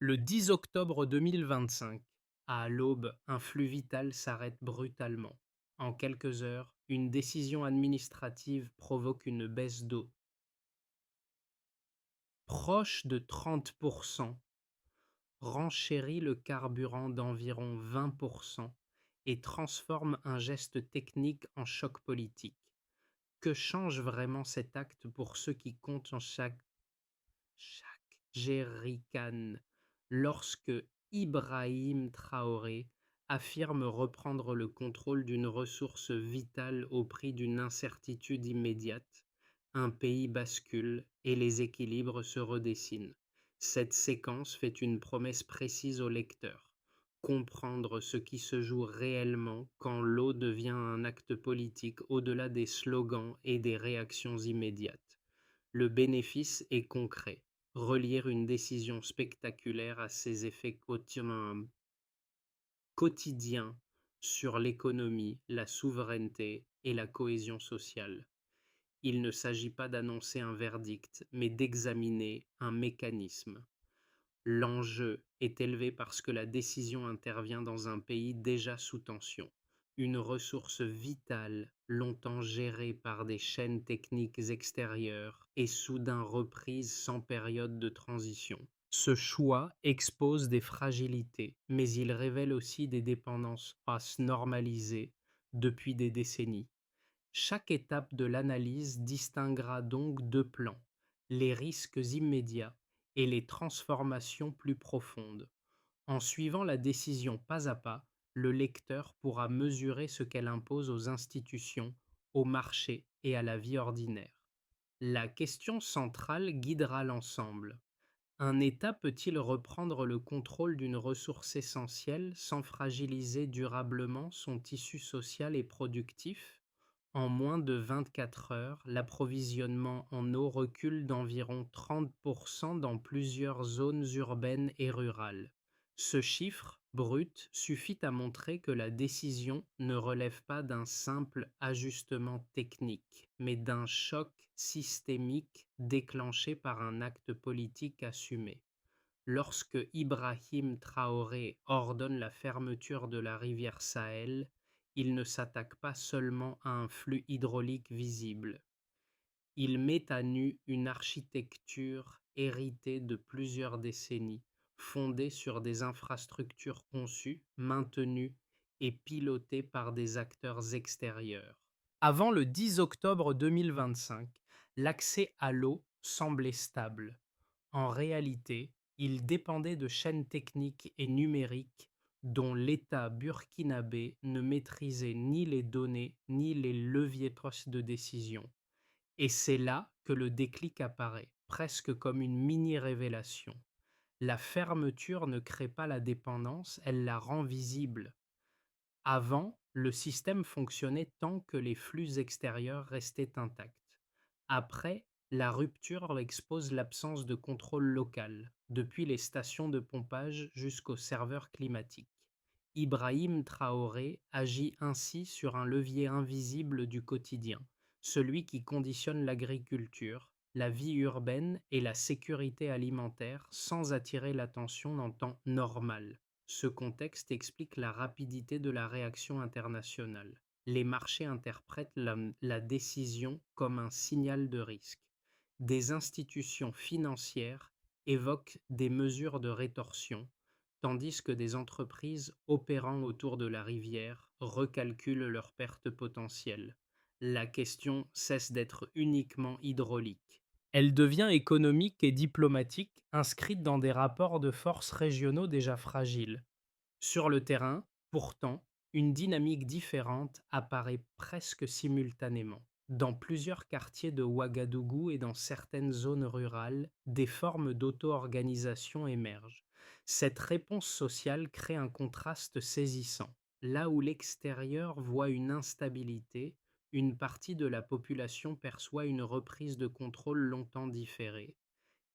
Le 10 octobre 2025, à l'aube, un flux vital s'arrête brutalement. En quelques heures, une décision administrative provoque une baisse d'eau proche de 30%, renchérit le carburant d'environ 20% et transforme un geste technique en choc politique. Que change vraiment cet acte pour ceux qui comptent en chaque jerrycan lorsque Ibrahim Traoré affirme reprendre le contrôle d'une ressource vitale au prix d'une incertitude immédiate, un pays bascule et les équilibres se redessinent. Cette séquence fait une promesse précise au lecteur: comprendre ce qui se joue réellement quand l'eau devient un acte politique au-delà des slogans et des réactions immédiates. Le bénéfice est concret: relier une décision spectaculaire à ses effets quotidiens sur l'économie, la souveraineté et la cohésion sociale. Il ne s'agit pas d'annoncer un verdict, mais d'examiner un mécanisme. L'enjeu est élevé parce que la décision intervient dans un pays déjà sous tension, une ressource vitale longtemps gérée par des chaînes techniques extérieures et soudain reprise sans période de transition. Ce choix expose des fragilités, mais il révèle aussi des dépendances normalisées depuis des décennies. Chaque étape de l'analyse distinguera donc deux plans: les risques immédiats et les transformations plus profondes. En suivant la décision pas à pas, le lecteur pourra mesurer ce qu'elle impose aux institutions, au marché et à la vie ordinaire. La question centrale guidera l'ensemble: un État peut-il reprendre le contrôle d'une ressource essentielle sans fragiliser durablement son tissu social et productif? En moins de 24 heures, l'approvisionnement en eau recule d'environ 30% dans plusieurs zones urbaines et rurales. Ce chiffre, brut, suffit à montrer que la décision ne relève pas d'un simple ajustement technique, mais d'un choc systémique déclenché par un acte politique assumé. Lorsque Ibrahim Traoré ordonne la fermeture de la rivière Sahel, il ne s'attaque pas seulement à un flux hydraulique visible. Il met à nu une architecture héritée de plusieurs décennies, fondée sur des infrastructures conçues, maintenues et pilotées par des acteurs extérieurs. Avant le 10 octobre 2025, l'accès à l'eau semblait stable. En réalité, il dépendait de chaînes techniques et numériques dont l'État burkinabé ne maîtrisait ni les données ni les leviers de décision. Et c'est là que le déclic apparaît, presque comme une mini-révélation. La fermeture ne crée pas la dépendance, elle la rend visible. Avant, le système fonctionnait tant que les flux extérieurs restaient intacts. Après, la rupture expose l'absence de contrôle local, depuis les stations de pompage jusqu'aux serveurs climatiques. Ibrahim Traoré agit ainsi sur un levier invisible du quotidien, celui qui conditionne l'agriculture, la vie urbaine et la sécurité alimentaire sans attirer l'attention en temps normal. Ce contexte explique la rapidité de la réaction internationale. Les marchés interprètent la décision comme un signal de risque. Des institutions financières évoquent des mesures de rétorsion, tandis que des entreprises opérant autour de la rivière recalculent leurs pertes potentielles. La question cesse d'être uniquement hydraulique. Elle devient économique et diplomatique, inscrite dans des rapports de force régionaux déjà fragiles. Sur le terrain, pourtant, une dynamique différente apparaît presque simultanément. Dans plusieurs quartiers de Ouagadougou et dans certaines zones rurales, des formes d'auto-organisation émergent. Cette réponse sociale crée un contraste saisissant. Là où l'extérieur voit une instabilité, une partie de la population perçoit une reprise de contrôle longtemps différée.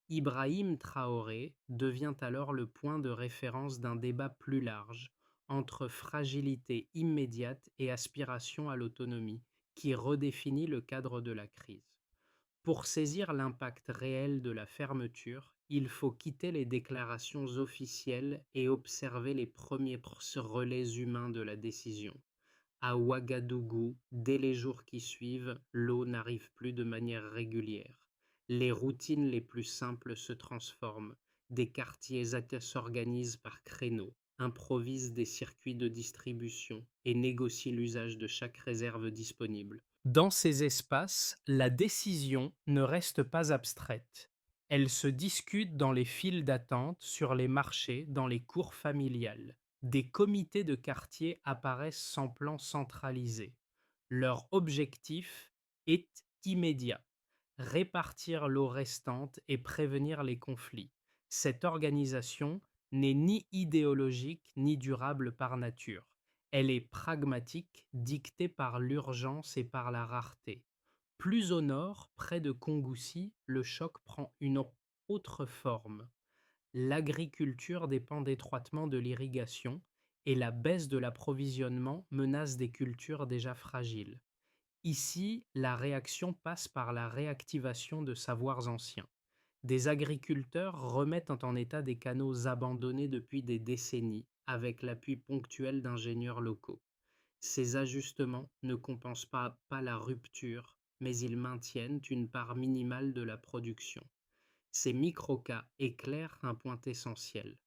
Ibrahim Traoré devient alors le point de référence d'un débat plus large entre fragilité immédiate et aspiration à l'autonomie, qui redéfinit le cadre de la crise. Pour saisir l'impact réel de la fermeture, il faut quitter les déclarations officielles et observer les premiers relais humains de la décision. À Ouagadougou, dès les jours qui suivent, l'eau n'arrive plus de manière régulière. Les routines les plus simples se transforment. Des quartiers s'organisent par créneaux, improvisent des circuits de distribution et négocient l'usage de chaque réserve disponible. Dans ces espaces, la décision ne reste pas abstraite. Elle se discute dans les files d'attente, sur les marchés, dans les cours familiales. Des comités de quartier apparaissent sans plan centralisé. Leur objectif est immédiat: répartir l'eau restante et prévenir les conflits. Cette organisation n'est ni idéologique ni durable par nature. Elle est pragmatique, dictée par l'urgence et par la rareté. Plus au nord, près de Kongoussi, le choc prend une autre forme. L'agriculture dépend étroitement de l'irrigation et la baisse de l'approvisionnement menace des cultures déjà fragiles. Ici, la réaction passe par la réactivation de savoirs anciens. Des agriculteurs remettent en état des canaux abandonnés depuis des décennies, avec l'appui ponctuel d'ingénieurs locaux. Ces ajustements ne compensent pas la rupture, mais ils maintiennent une part minimale de la production. Ces micro-cas éclairent un point essentiel.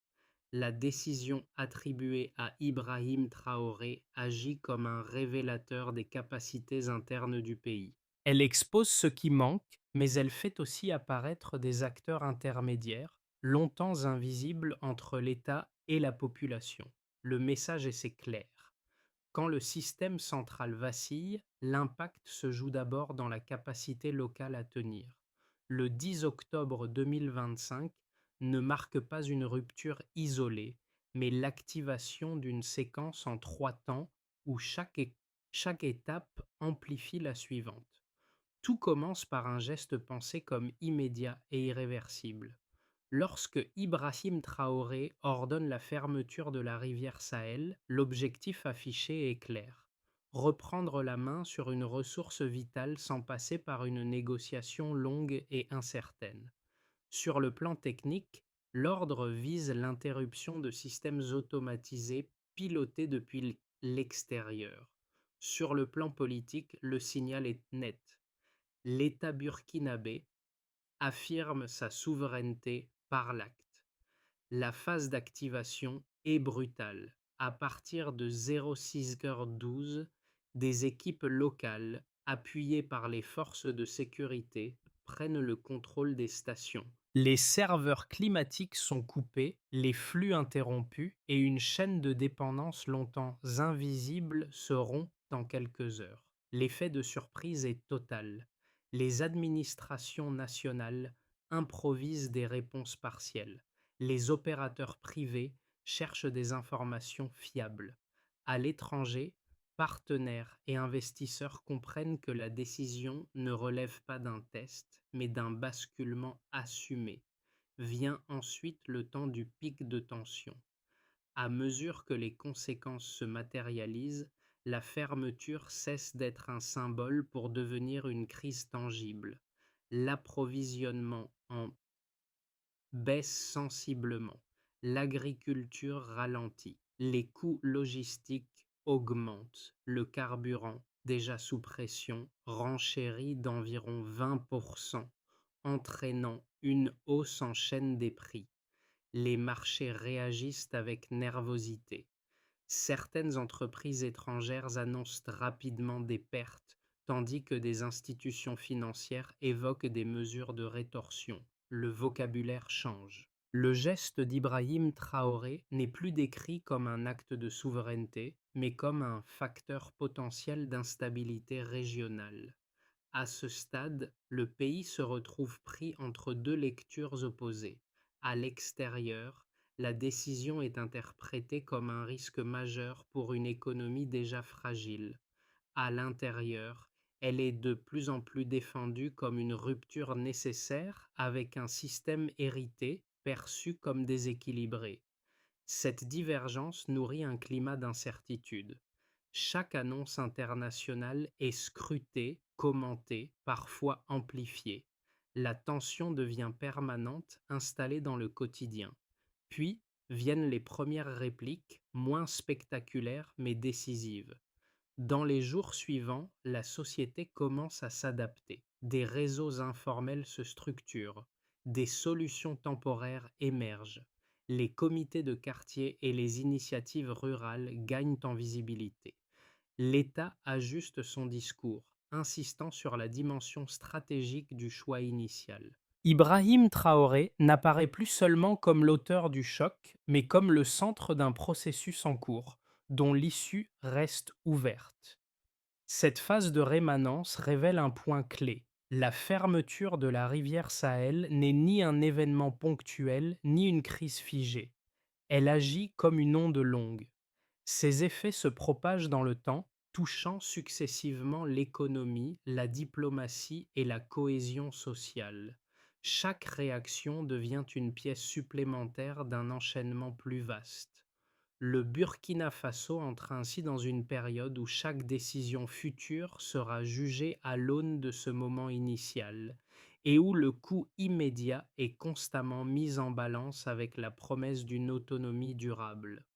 La décision attribuée à Ibrahim Traoré agit comme un révélateur des capacités internes du pays. Elle expose ce qui manque, mais elle fait aussi apparaître des acteurs intermédiaires, longtemps invisibles entre l'État et la population. Le message est clair. Quand le système central vacille, l'impact se joue d'abord dans la capacité locale à tenir. Le 10 octobre 2025 ne marque pas une rupture isolée, mais l'activation d'une séquence en 3 temps où chaque étape amplifie la suivante. Tout commence par un geste pensé comme immédiat et irréversible. Lorsque Ibrahim Traoré ordonne la fermeture de la rivière Sahel, l'objectif affiché est clair: reprendre la main sur une ressource vitale sans passer par une négociation longue et incertaine. Sur le plan technique, l'ordre vise l'interruption de systèmes automatisés pilotés depuis l'extérieur. Sur le plan politique, le signal est net. L'État burkinabé affirme sa souveraineté par l'acte. La phase d'activation est brutale. À partir de 06h12, des équipes locales, appuyées par les forces de sécurité, prennent le contrôle des stations. Les serveurs climatiques sont coupés, les flux interrompus et une chaîne de dépendance longtemps invisible se rompt dans quelques heures. L'effet de surprise est total. Les administrations nationales improvisent des réponses partielles. Les opérateurs privés cherchent des informations fiables. À l'étranger, partenaires et investisseurs comprennent que la décision ne relève pas d'un test, mais d'un basculement assumé. Vient ensuite le temps du pic de tension. À mesure que les conséquences se matérialisent, la fermeture cesse d'être un symbole pour devenir une crise tangible. L'approvisionnement en baisse sensiblement, l'agriculture ralentit, les coûts logistiques augmentent, le carburant, déjà sous pression, renchérit d'environ 20%, entraînant une hausse en chaîne des prix. Les marchés réagissent avec nervosité. Certaines entreprises étrangères annoncent rapidement des pertes, tandis que des institutions financières évoquent des mesures de rétorsion. Le vocabulaire change. Le geste d'Ibrahim Traoré n'est plus décrit comme un acte de souveraineté, mais comme un facteur potentiel d'instabilité régionale. À ce stade, le pays se retrouve pris entre deux lectures opposées. À l'extérieur, la décision est interprétée comme un risque majeur pour une économie déjà fragile. À l'intérieur, elle est de plus en plus défendue comme une rupture nécessaire avec un système hérité perçu comme déséquilibré. Cette divergence nourrit un climat d'incertitude. Chaque annonce internationale est scrutée, commentée, parfois amplifiée. La tension devient permanente, installée dans le quotidien. Puis viennent les premières répliques, moins spectaculaires mais décisives. Dans les jours suivants, la société commence à s'adapter. Des réseaux informels se structurent. Des solutions temporaires émergent. Les comités de quartier et les initiatives rurales gagnent en visibilité. L'État ajuste son discours, insistant sur la dimension stratégique du choix initial. Ibrahim Traoré n'apparaît plus seulement comme l'auteur du choc, mais comme le centre d'un processus en cours, dont l'issue reste ouverte. Cette phase de rémanence révèle un point clé. La fermeture de la rivière Sahel n'est ni un événement ponctuel, ni une crise figée. Elle agit comme une onde longue. Ses effets se propagent dans le temps, touchant successivement l'économie, la diplomatie et la cohésion sociale. Chaque réaction devient une pièce supplémentaire d'un enchaînement plus vaste. Le Burkina Faso entre ainsi dans une période où chaque décision future sera jugée à l'aune de ce moment initial, et où le coût immédiat est constamment mis en balance avec la promesse d'une autonomie durable.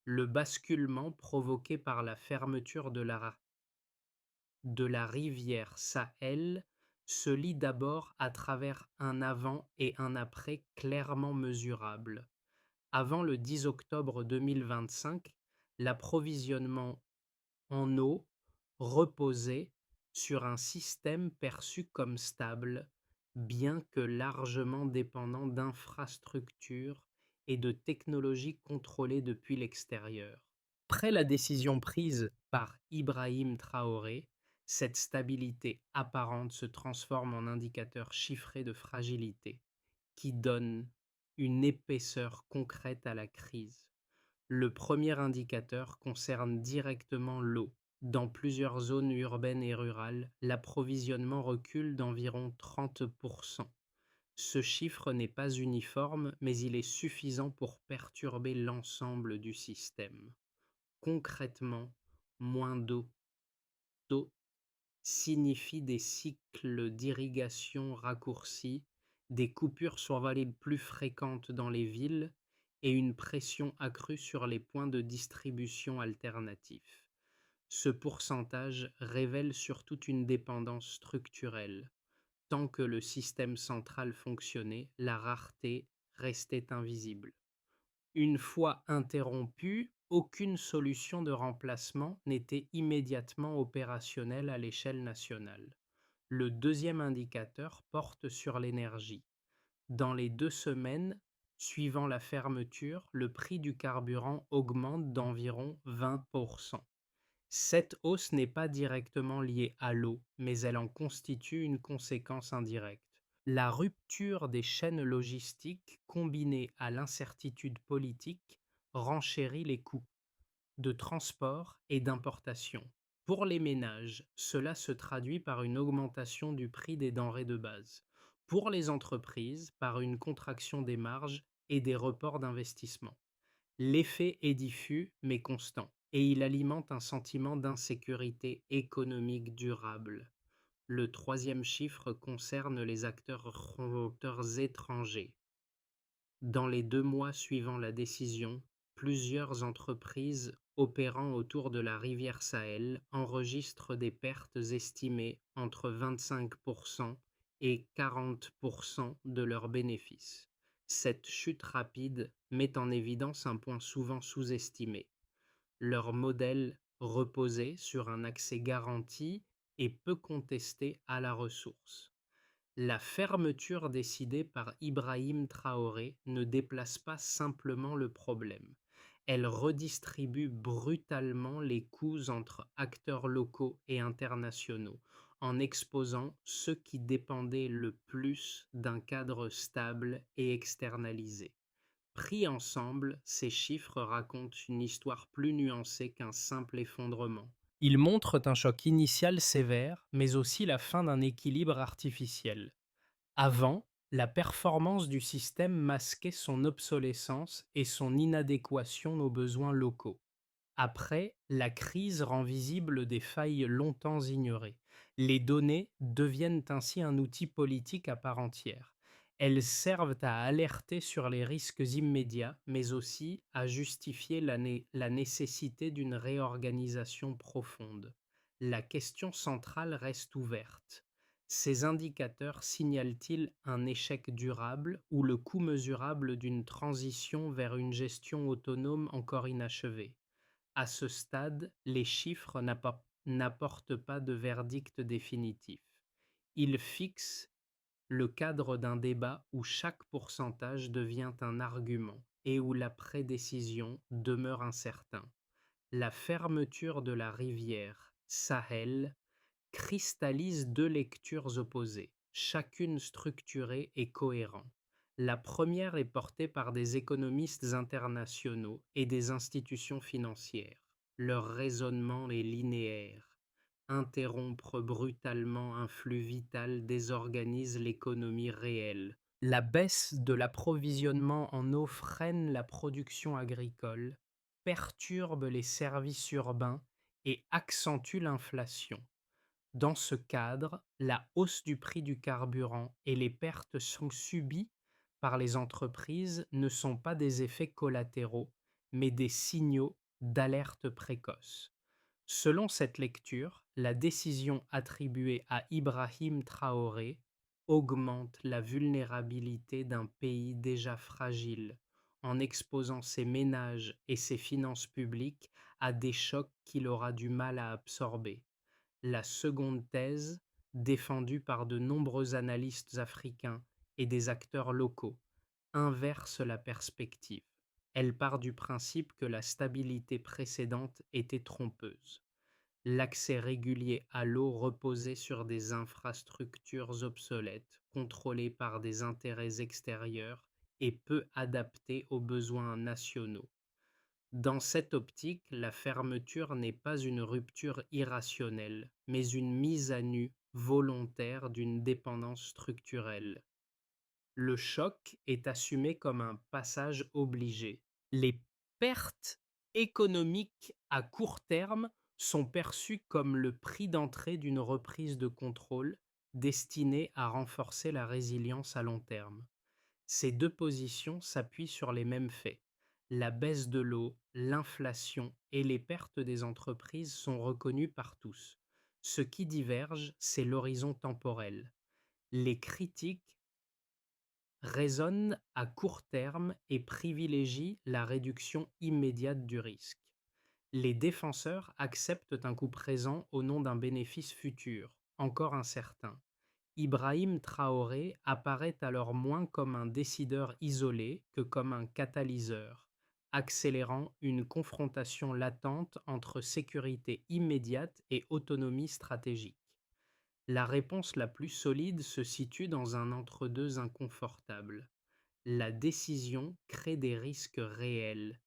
Le basculement provoqué par la fermeture de la rivière Sahel se lit d'abord à travers un avant et un après clairement mesurables. Avant le 10 octobre 2025, l'approvisionnement en eau reposait sur un système perçu comme stable, bien que largement dépendant d'infrastructures et de technologies contrôlées depuis l'extérieur. Après la décision prise par Ibrahim Traoré, cette stabilité apparente se transforme en indicateur chiffré de fragilité qui donne une épaisseur concrète à la crise. Le premier indicateur concerne directement l'eau. Dans plusieurs zones urbaines et rurales, l'approvisionnement recule d'environ 30%. Ce chiffre n'est pas uniforme, mais il est suffisant pour perturber l'ensemble du système. Concrètement, moins d'eau signifie des cycles d'irrigation raccourcis, des coupures sur vallées plus fréquentes dans les villes et une pression accrue sur les points de distribution alternatifs. Ce pourcentage révèle surtout une dépendance structurelle. Tant que le système central fonctionnait, la rareté restait invisible. Une fois interrompue, aucune solution de remplacement n'était immédiatement opérationnelle à l'échelle nationale. Le deuxième indicateur porte sur l'énergie. Dans les 2 semaines suivant la fermeture, le prix du carburant augmente d'environ 20%. Cette hausse n'est pas directement liée à l'eau, mais elle en constitue une conséquence indirecte. La rupture des chaînes logistiques combinée à l'incertitude politique renchérit les coûts de transport et d'importation. Pour les ménages, cela se traduit par une augmentation du prix des denrées de base. Pour les entreprises, par une contraction des marges et des reports d'investissement. L'effet est diffus mais constant, et il alimente un sentiment d'insécurité économique durable. Le troisième chiffre concerne les acteurs étrangers. Dans les 2 mois suivant la décision, plusieurs entreprises opérant autour de la rivière Sahel enregistrent des pertes estimées entre 25% et 40% de leurs bénéfices. Cette chute rapide met en évidence un point souvent sous-estimé. Leur modèle reposait sur un accès garanti et peu contesté à la ressource. La fermeture décidée par Ibrahim Traoré ne déplace pas simplement le problème. Elle redistribue brutalement les coûts entre acteurs locaux et internationaux, en exposant ceux qui dépendaient le plus d'un cadre stable et externalisé. Pris ensemble, ces chiffres racontent une histoire plus nuancée qu'un simple effondrement. Ils montrent un choc initial sévère, mais aussi la fin d'un équilibre artificiel. Avant, la performance du système masquait son obsolescence et son inadéquation aux besoins locaux. Après, la crise rend visible des failles longtemps ignorées. Les données deviennent ainsi un outil politique à part entière. Elles servent à alerter sur les risques immédiats, mais aussi à justifier la nécessité d'une réorganisation profonde. La question centrale reste ouverte. Ces indicateurs signalent-ils un échec durable ou le coût mesurable d'une transition vers une gestion autonome encore inachevée? À ce stade, les chiffres n'apportent pas de verdict définitif. Ils fixent le cadre d'un débat où chaque pourcentage devient un argument et où la prédécision demeure incertaine. La fermeture de la rivière Sahel cristallise deux lectures opposées, chacune structurée et cohérente. La première est portée par des économistes internationaux et des institutions financières. Leur raisonnement est linéaire. Interrompre brutalement un flux vital désorganise l'économie réelle. La baisse de l'approvisionnement en eau freine la production agricole, perturbe les services urbains et accentue l'inflation. Dans ce cadre, la hausse du prix du carburant et les pertes subies par les entreprises ne sont pas des effets collatéraux, mais des signaux d'alerte précoce. Selon cette lecture, la décision attribuée à Ibrahim Traoré augmente la vulnérabilité d'un pays déjà fragile en exposant ses ménages et ses finances publiques à des chocs qu'il aura du mal à absorber. La seconde thèse, défendue par de nombreux analystes africains et des acteurs locaux, inverse la perspective. Elle part du principe que la stabilité précédente était trompeuse. L'accès régulier à l'eau reposait sur des infrastructures obsolètes, contrôlées par des intérêts extérieurs et peu adaptées aux besoins nationaux. Dans cette optique, la fermeture n'est pas une rupture irrationnelle, mais une mise à nu volontaire d'une dépendance structurelle. Le choc est assumé comme un passage obligé. Les pertes économiques à court terme sont perçues comme le prix d'entrée d'une reprise de contrôle destinée à renforcer la résilience à long terme. Ces deux positions s'appuient sur les mêmes faits. La baisse de l'eau, l'inflation et les pertes des entreprises sont reconnues par tous. Ce qui diverge, c'est l'horizon temporel. Les critiques raisonnent à court terme et privilégient la réduction immédiate du risque. Les défenseurs acceptent un coût présent au nom d'un bénéfice futur, encore incertain. Ibrahim Traoré apparaît alors moins comme un décideur isolé que comme un catalyseur, accélérant une confrontation latente entre sécurité immédiate et autonomie stratégique. La réponse la plus solide se situe dans un entre-deux inconfortable. La décision crée des risques réels,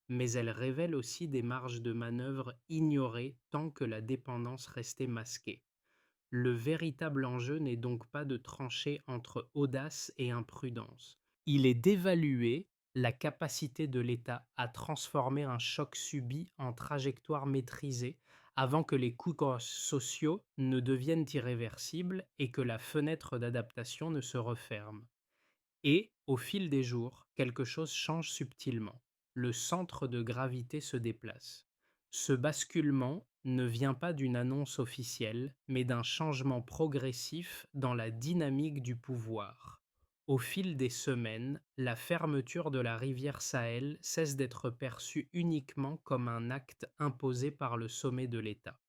mais elle révèle aussi des marges de manœuvre ignorées tant que la dépendance restait masquée. Le véritable enjeu n'est donc pas de trancher entre audace et imprudence. Il est d'évaluer la capacité de l'État à transformer un choc subi en trajectoire maîtrisée avant que les coûts sociaux ne deviennent irréversibles et que la fenêtre d'adaptation ne se referme. Et, au fil des jours, quelque chose change subtilement. Le centre de gravité se déplace. Ce basculement ne vient pas d'une annonce officielle, mais d'un changement progressif dans la dynamique du pouvoir. Au fil des semaines, la fermeture de la rivière Sahel cesse d'être perçue uniquement comme un acte imposé par le sommet de l'État.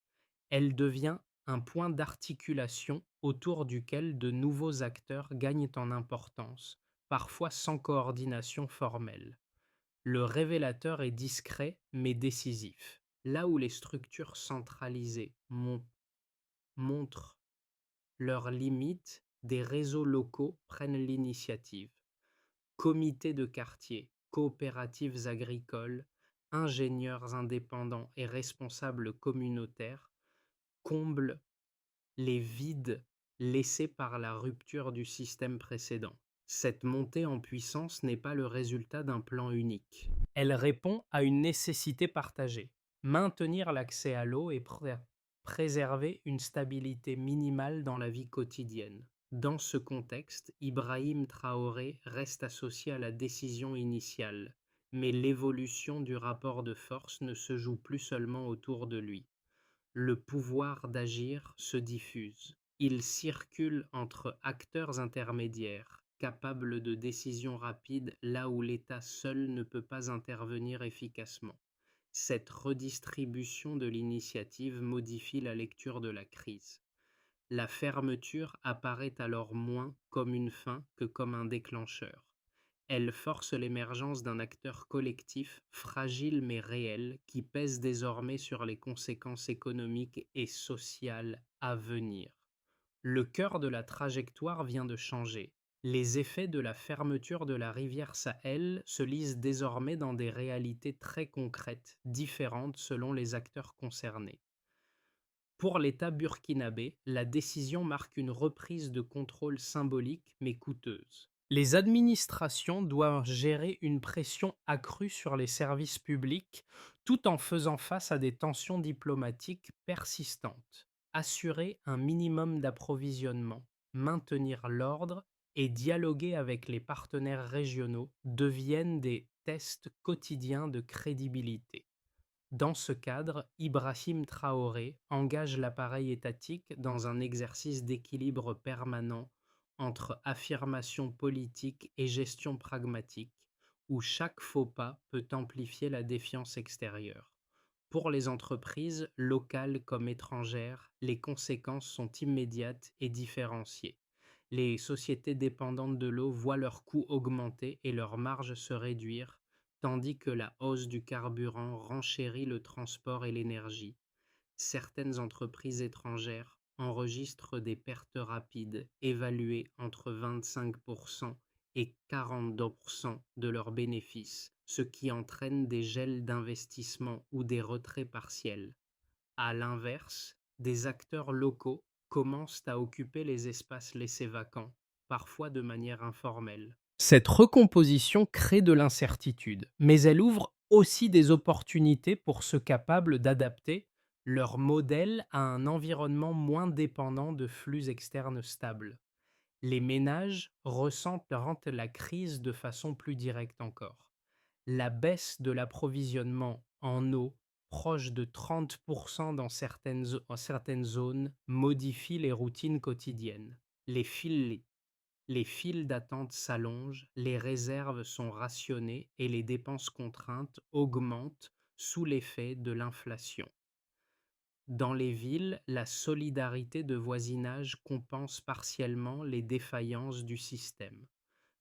Elle devient un point d'articulation autour duquel de nouveaux acteurs gagnent en importance, parfois sans coordination formelle. Le révélateur est discret mais décisif. Là où les structures centralisées montrent leurs limites, des réseaux locaux prennent l'initiative. Comités de quartier, coopératives agricoles, ingénieurs indépendants et responsables communautaires comblent les vides laissés par la rupture du système précédent. Cette montée en puissance n'est pas le résultat d'un plan unique. Elle répond à une nécessité partagée. Maintenir l'accès à l'eau et préserver une stabilité minimale dans la vie quotidienne. Dans ce contexte, Ibrahim Traoré reste associé à la décision initiale, mais l'évolution du rapport de force ne se joue plus seulement autour de lui. Le pouvoir d'agir se diffuse. Il circule entre acteurs intermédiaires, capables de décisions rapides là où l'État seul ne peut pas intervenir efficacement. Cette redistribution de l'initiative modifie la lecture de la crise. La fermeture apparaît alors moins comme une fin que comme un déclencheur. Elle force l'émergence d'un acteur collectif fragile mais réel qui pèse désormais sur les conséquences économiques et sociales à venir. Le cœur de la trajectoire vient de changer. Les effets de la fermeture de la rivière Sahel se lisent désormais dans des réalités très concrètes, différentes selon les acteurs concernés. Pour l'État burkinabé, la décision marque une reprise de contrôle symbolique mais coûteuse. Les administrations doivent gérer une pression accrue sur les services publics tout en faisant face à des tensions diplomatiques persistantes. Assurer un minimum d'approvisionnement, maintenir l'ordre et dialoguer avec les partenaires régionaux deviennent des tests quotidiens de crédibilité. Dans ce cadre, Ibrahim Traoré engage l'appareil étatique dans un exercice d'équilibre permanent entre affirmation politique et gestion pragmatique, où chaque faux pas peut amplifier la défiance extérieure. Pour les entreprises, locales comme étrangères, les conséquences sont immédiates et différenciées. Les sociétés dépendantes de l'eau voient leurs coûts augmenter et leurs marges se réduire, tandis que la hausse du carburant renchérit le transport et l'énergie. Certaines entreprises étrangères enregistrent des pertes rapides, évaluées entre 25% et 42% de leurs bénéfices, ce qui entraîne des gels d'investissement ou des retraits partiels. À l'inverse, des acteurs locaux commencent à occuper les espaces laissés vacants, parfois de manière informelle. Cette recomposition crée de l'incertitude, mais elle ouvre aussi des opportunités pour ceux capables d'adapter leur modèle à un environnement moins dépendant de flux externes stables. Les ménages ressentent la crise de façon plus directe encore. La baisse de l'approvisionnement en eau, proche de 30% en certaines zones, modifie les routines quotidiennes. Les files d'attente s'allongent, les réserves sont rationnées et les dépenses contraintes augmentent sous l'effet de l'inflation. Dans les villes, la solidarité de voisinage compense partiellement les défaillances du système.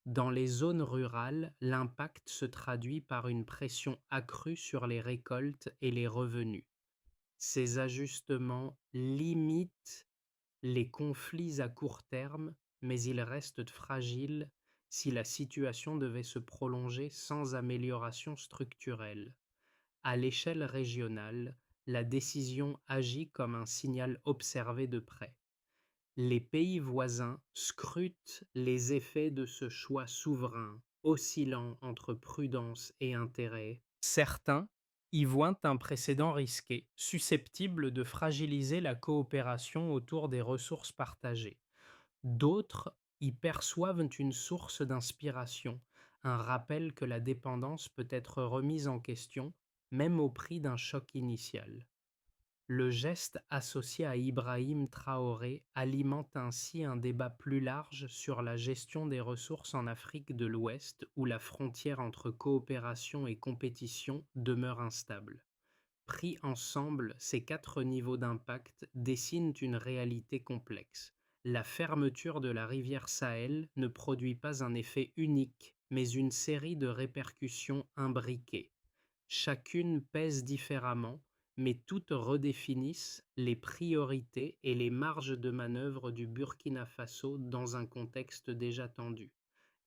Dans les zones rurales, l'impact se traduit par une pression accrue sur les récoltes et les revenus. Ces ajustements limitent les conflits à court terme, mais ils restent fragiles si la situation devait se prolonger sans amélioration structurelle. À l'échelle régionale, la décision agit comme un signal observé de près. Les pays voisins scrutent les effets de ce choix souverain, oscillant entre prudence et intérêt. Certains y voient un précédent risqué, susceptible de fragiliser la coopération autour des ressources partagées. D'autres y perçoivent une source d'inspiration, un rappel que la dépendance peut être remise en question, même au prix d'un choc initial. Le geste associé à Ibrahim Traoré alimente ainsi un débat plus large sur la gestion des ressources en Afrique de l'Ouest, où la frontière entre coopération et compétition demeure instable. Pris ensemble, ces quatre niveaux d'impact dessinent une réalité complexe. La fermeture de la rivière Sahel ne produit pas un effet unique, mais une série de répercussions imbriquées. Chacune pèse différemment, mais toutes redéfinissent les priorités et les marges de manœuvre du Burkina Faso dans un contexte déjà tendu.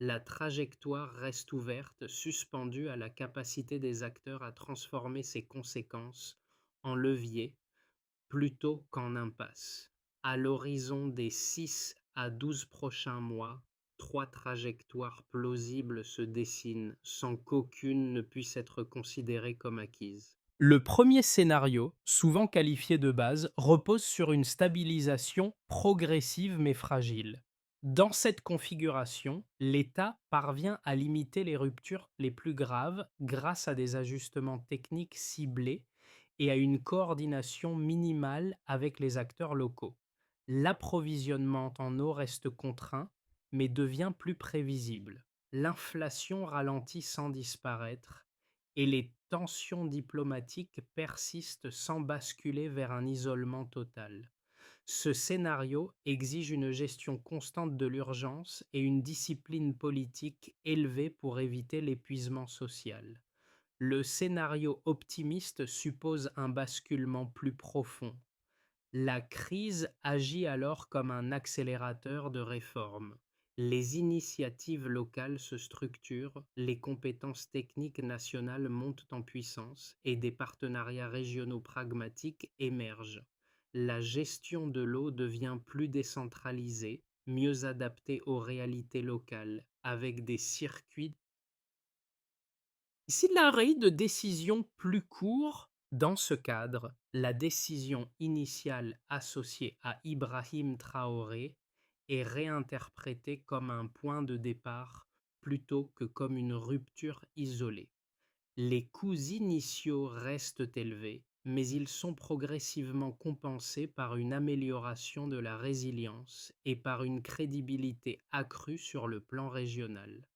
La trajectoire reste ouverte, suspendue à la capacité des acteurs à transformer ces conséquences en levier plutôt qu'en impasse. À l'horizon des 6 à 12 prochains mois, trois trajectoires plausibles se dessinent sans qu'aucune ne puisse être considérée comme acquise. Le premier scénario, souvent qualifié de base, repose sur une stabilisation progressive mais fragile. Dans cette configuration, l'État parvient à limiter les ruptures les plus graves grâce à des ajustements techniques ciblés et à une coordination minimale avec les acteurs locaux. L'approvisionnement en eau reste contraint, mais devient plus prévisible. L'inflation ralentit sans disparaître et les tensions diplomatiques persistent sans basculer vers un isolement total. Ce scénario exige une gestion constante de l'urgence et une discipline politique élevée pour éviter l'épuisement social. Le scénario optimiste suppose un basculement plus profond. La crise agit alors comme un accélérateur de réformes. Les initiatives locales se structurent, les compétences techniques nationales montent en puissance et des partenariats régionaux pragmatiques émergent. La gestion de l'eau devient plus décentralisée, mieux adaptée aux réalités locales, avec des circuits si l'arrêt de décision plus court, dans ce cadre, la décision initiale associée à Ibrahim Traoré est réinterprétée comme un point de départ plutôt que comme une rupture isolée. Les coûts initiaux restent élevés, mais ils sont progressivement compensés par une amélioration de la résilience et par une crédibilité accrue sur le plan régional.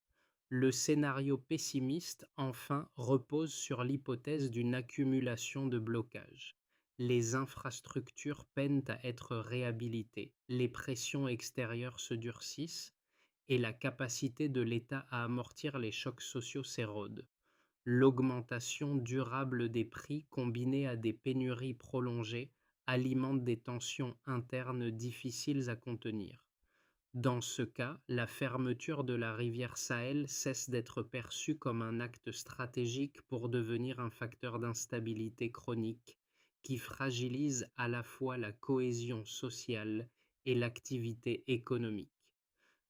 Le scénario pessimiste, enfin, repose sur l'hypothèse d'une accumulation de blocages. Les infrastructures peinent à être réhabilitées, les pressions extérieures se durcissent et la capacité de l'État à amortir les chocs sociaux s'érode. L'augmentation durable des prix combinée à des pénuries prolongées alimente des tensions internes difficiles à contenir. Dans ce cas, la fermeture de la rivière Sahel cesse d'être perçue comme un acte stratégique pour devenir un facteur d'instabilité chronique qui fragilise à la fois la cohésion sociale et l'activité économique.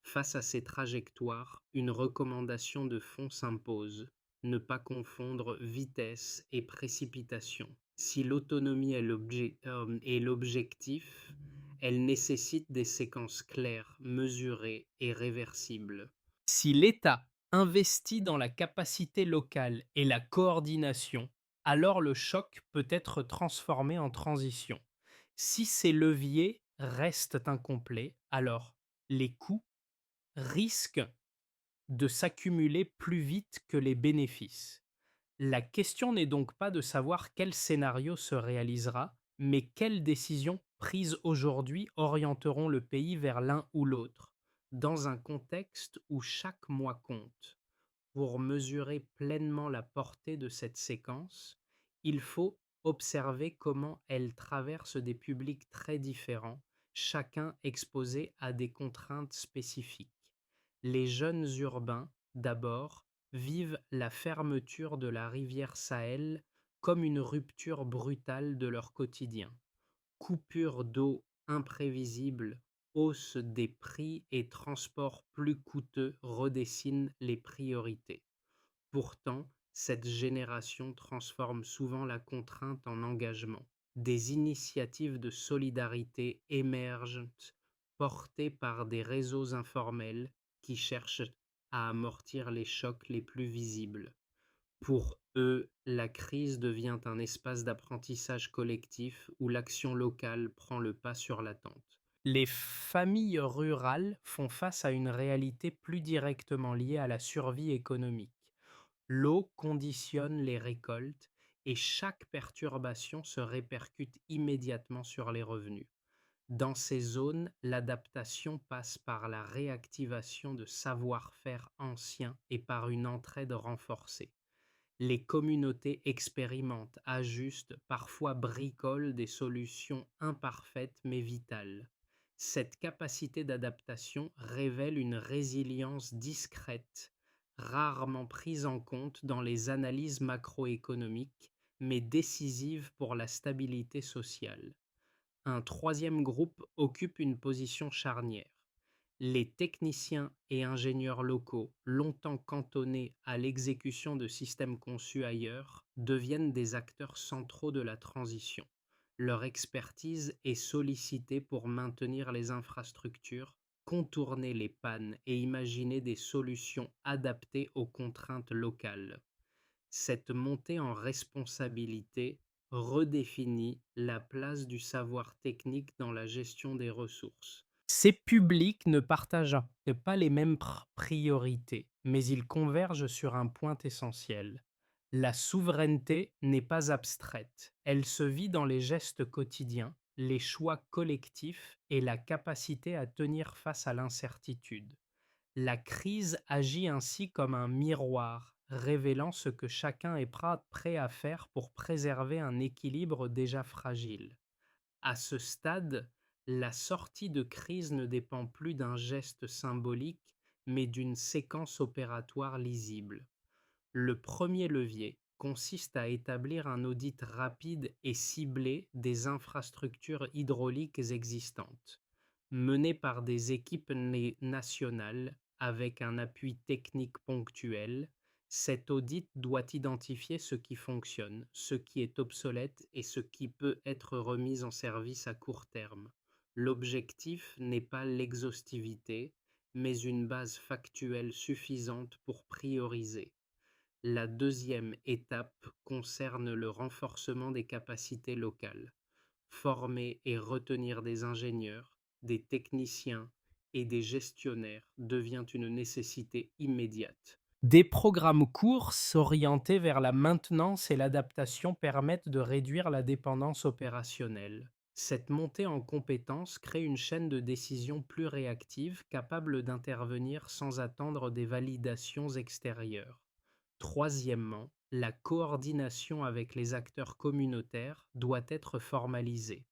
Face à ces trajectoires, une recommandation de fond s'impose: ne pas confondre vitesse et précipitation. Si l'autonomie est l'objectif, elle nécessite des séquences claires, mesurées et réversibles. Si l'État investit dans la capacité locale et la coordination, alors le choc peut être transformé en transition. Si ces leviers restent incomplets, alors les coûts risquent de s'accumuler plus vite que les bénéfices. La question n'est donc pas de savoir quel scénario se réalisera, mais quelles décisions prises aujourd'hui orienteront le pays vers l'un ou l'autre, dans un contexte où chaque mois compte. Pour mesurer pleinement la portée de cette séquence, il faut observer comment elle traverse des publics très différents, chacun exposé à des contraintes spécifiques. Les jeunes urbains, d'abord, vivent la fermeture de la rivière Sahel comme une rupture brutale de leur quotidien. Coupure d'eau imprévisible, hausse des prix et transports plus coûteux redessinent les priorités. Pourtant, cette génération transforme souvent la contrainte en engagement. Des initiatives de solidarité émergent, portées par des réseaux informels qui cherchent à amortir les chocs les plus visibles. Pour eux, la crise devient un espace d'apprentissage collectif où l'action locale prend le pas sur l'attente. Les familles rurales font face à une réalité plus directement liée à la survie économique. L'eau conditionne les récoltes et chaque perturbation se répercute immédiatement sur les revenus. Dans ces zones, l'adaptation passe par la réactivation de savoir-faire anciens et par une entraide renforcée. Les communautés expérimentent, ajustent, parfois bricolent des solutions imparfaites mais vitales. Cette capacité d'adaptation révèle une résilience discrète, rarement prise en compte dans les analyses macroéconomiques, mais décisive pour la stabilité sociale. Un troisième groupe occupe une position charnière: Les techniciens et ingénieurs locaux, longtemps cantonnés à l'exécution de systèmes conçus ailleurs, deviennent des acteurs centraux de la transition. Leur expertise est sollicitée pour maintenir les infrastructures, contourner les pannes et imaginer des solutions adaptées aux contraintes locales. Cette montée en responsabilité redéfinit la place du savoir technique dans la gestion des ressources. Ces publics ne partagent pas les mêmes priorités, mais ils convergent sur un point essentiel. La souveraineté n'est pas abstraite, elle se vit dans les gestes quotidiens, les choix collectifs et la capacité à tenir face à l'incertitude. La crise agit ainsi comme un miroir, révélant ce que chacun est prêt à faire pour préserver un équilibre déjà fragile. À ce stade, la sortie de crise ne dépend plus d'un geste symbolique, mais d'une séquence opératoire lisible. Le premier levier consiste à établir un audit rapide et ciblé des infrastructures hydrauliques existantes, mené par des équipes nationales avec un appui technique ponctuel. Cet audit doit identifier ce qui fonctionne, ce qui est obsolète et ce qui peut être remis en service à court terme. L'objectif n'est pas l'exhaustivité, mais une base factuelle suffisante pour prioriser. La deuxième étape concerne le renforcement des capacités locales. Former et retenir des ingénieurs, des techniciens et des gestionnaires devient une nécessité immédiate. Des programmes courts orientés vers la maintenance et l'adaptation permettent de réduire la dépendance opérationnelle. Cette montée en compétences crée une chaîne de décision plus réactive, capable d'intervenir sans attendre des validations extérieures. Troisièmement, la coordination avec les acteurs communautaires doit être formalisée.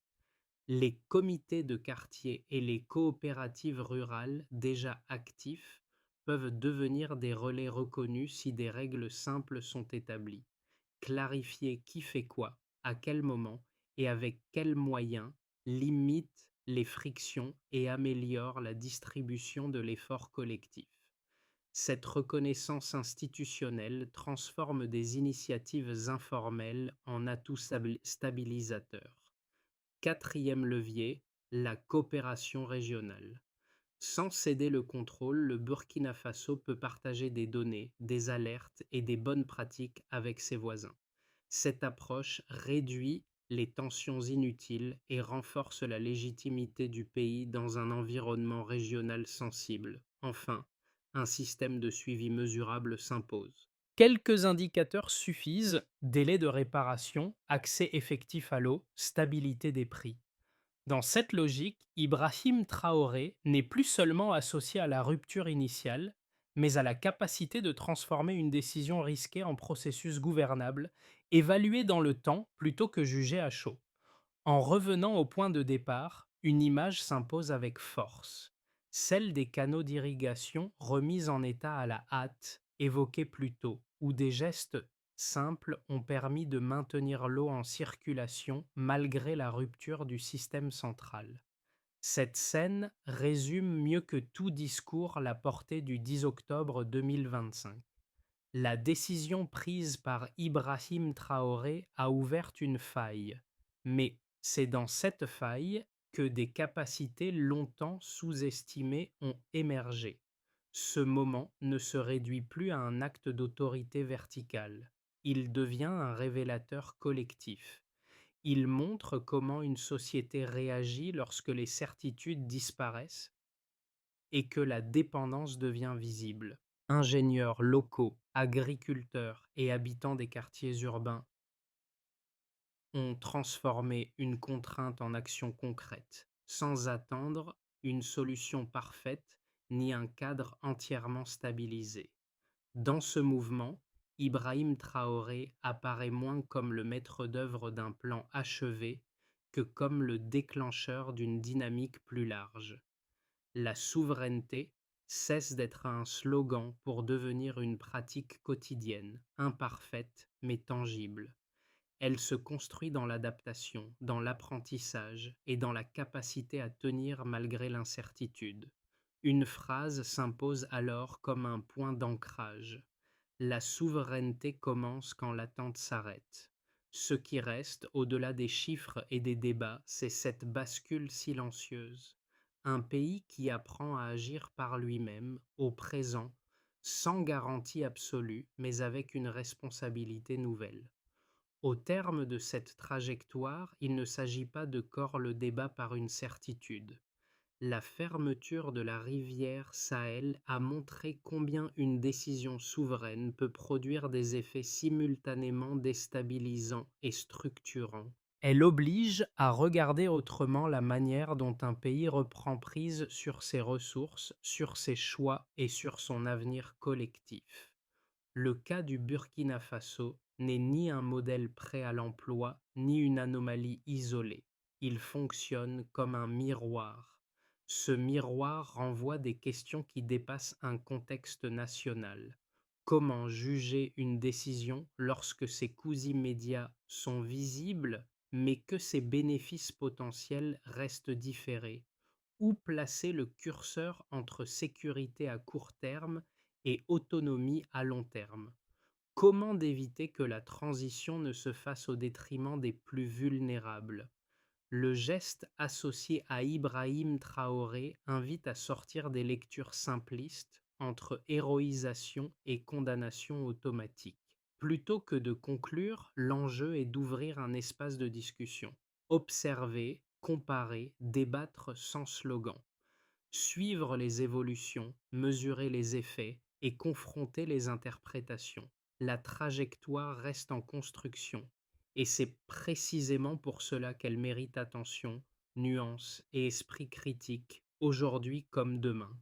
Les comités de quartier et les coopératives rurales déjà actifs peuvent devenir des relais reconnus si des règles simples sont établies. Clarifier qui fait quoi, à quel moment et avec quels moyens limite les frictions et améliore la distribution de l'effort collectif. Cette reconnaissance institutionnelle transforme des initiatives informelles en atouts stabilisateurs. Quatrième levier, la coopération régionale. Sans céder le contrôle, le Burkina Faso peut partager des données, des alertes et des bonnes pratiques avec ses voisins. Cette approche réduit les tensions inutiles et renforce la légitimité du pays dans un environnement régional sensible. Enfin, un système de suivi mesurable s'impose. Quelques indicateurs suffisent: délai de réparation, accès effectif à l'eau, stabilité des prix. Dans cette logique, Ibrahim Traoré n'est plus seulement associé à la rupture initiale, mais à la capacité de transformer une décision risquée en processus gouvernable, évalué dans le temps plutôt que jugé à chaud. En revenant au point de départ, une image s'impose avec force, celle des canaux d'irrigation remis en état à la hâte, évoqués plus tôt, où des gestes simples ont permis de maintenir l'eau en circulation malgré la rupture du système central. Cette scène résume mieux que tout discours la portée du 10 octobre 2025. La décision prise par Ibrahim Traoré a ouvert une faille, mais c'est dans cette faille que des capacités longtemps sous-estimées ont émergé. Ce moment ne se réduit plus à un acte d'autorité verticale, il devient un révélateur collectif. Il montre comment une société réagit lorsque les certitudes disparaissent et que la dépendance devient visible. Ingénieurs locaux, agriculteurs et habitants des quartiers urbains ont transformé une contrainte en action concrète, sans attendre une solution parfaite ni un cadre entièrement stabilisé. Dans ce mouvement, Ibrahim Traoré apparaît moins comme le maître d'œuvre d'un plan achevé que comme le déclencheur d'une dynamique plus large. La souveraineté cesse d'être un slogan pour devenir une pratique quotidienne, imparfaite mais tangible. Elle se construit dans l'adaptation, dans l'apprentissage et dans la capacité à tenir malgré l'incertitude. Une phrase s'impose alors comme un point d'ancrage. La souveraineté commence quand l'attente s'arrête. Ce qui reste, au-delà des chiffres et des débats, c'est cette bascule silencieuse. Un pays qui apprend à agir par lui-même, au présent, sans garantie absolue, mais avec une responsabilité nouvelle. Au terme de cette trajectoire, il ne s'agit pas de clore le débat par une certitude. La fermeture de la rivière Sahel a montré combien une décision souveraine peut produire des effets simultanément déstabilisants et structurants. Elle oblige à regarder autrement la manière dont un pays reprend prise sur ses ressources, sur ses choix et sur son avenir collectif. Le cas du Burkina Faso n'est ni un modèle prêt à l'emploi, ni une anomalie isolée. Il fonctionne comme un miroir. Ce miroir renvoie des questions qui dépassent un contexte national. Comment juger une décision lorsque ses coûts immédiats sont visibles, mais que ses bénéfices potentiels restent différés? Où placer le curseur entre sécurité à court terme et autonomie à long terme? Comment d'éviter que la transition ne se fasse au détriment des plus vulnérables? Le geste associé à Ibrahim Traoré invite à sortir des lectures simplistes entre héroïsation et condamnation automatique. Plutôt que de conclure, l'enjeu est d'ouvrir un espace de discussion. Observer, comparer, débattre sans slogan. Suivre les évolutions, mesurer les effets et confronter les interprétations. La trajectoire reste en construction et c'est précisément pour cela qu'elle mérite attention, nuance et esprit critique, aujourd'hui comme demain.